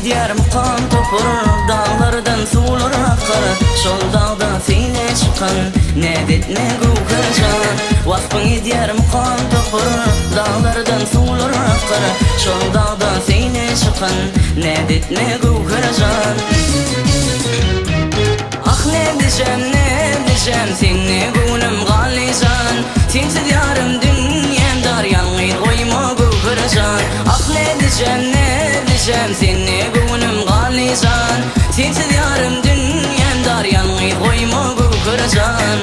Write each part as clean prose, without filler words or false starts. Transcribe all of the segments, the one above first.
gider maqam topur, dağlardan sular akar. Şol dağda seni çıkan, ne det ne gugurcan. Vakfın gider maqam topur, dağlardan sular akar. Şol dağda seni çıkan, ne det ne gugurcan. Ah ne diyeceğim seni gönlüm galisan. Sensiz yarım dünyam dar yanır koyma gugurcan. Ah ne diyeceğim seni gönlüm galisan. Sensiz yarım dünyam dar yanır koyma gugurcan.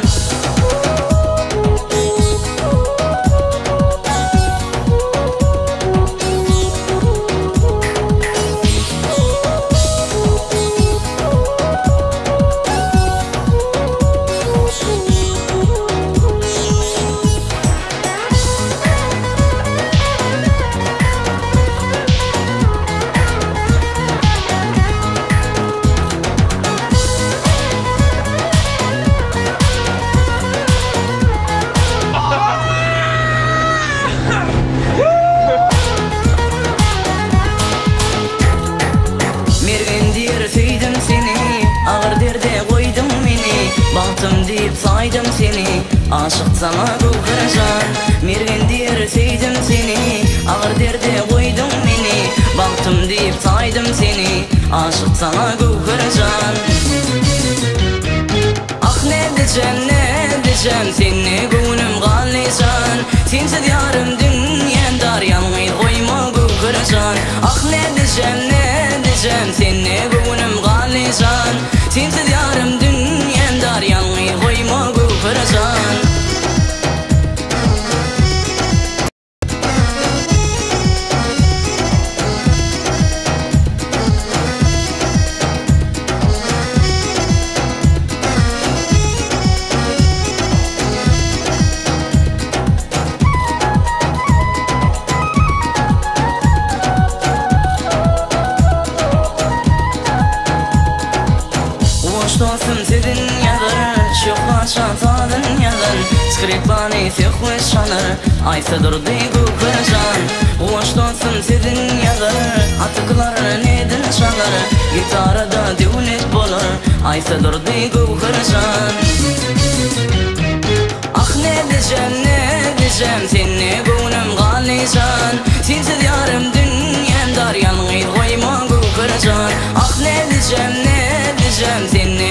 Baktım deyip saydım seni, aşık sana gugurcan. Mergen der seydim seni, ağır derde koydum beni. Baktım deyip saydım seni, aşık sana gugurcan. Ah ne diyeceğim seni gönlüm galisan. Sensiz yarım dünyam dar yanır koyma gugurcan. Ah ne diyeceğim seni gönlüm galisan. Sensiz yarım dünyam dar yanır koyma gugurcan. Dostum sizin yadır, şu kaçan tadın yadır. Skripani sekhuş şanır, aysa durdu gugurcan. Hoş dostum sizin yadır, atıklar nedin çalar. Gitarada devlet bolur, aysa durdu gugurcan. Ah ne diyeceğim seni gönlüm galisan. Sensiz yarım dünyam dar yanır koyma gugurcan. Ah ne diyeceğim seni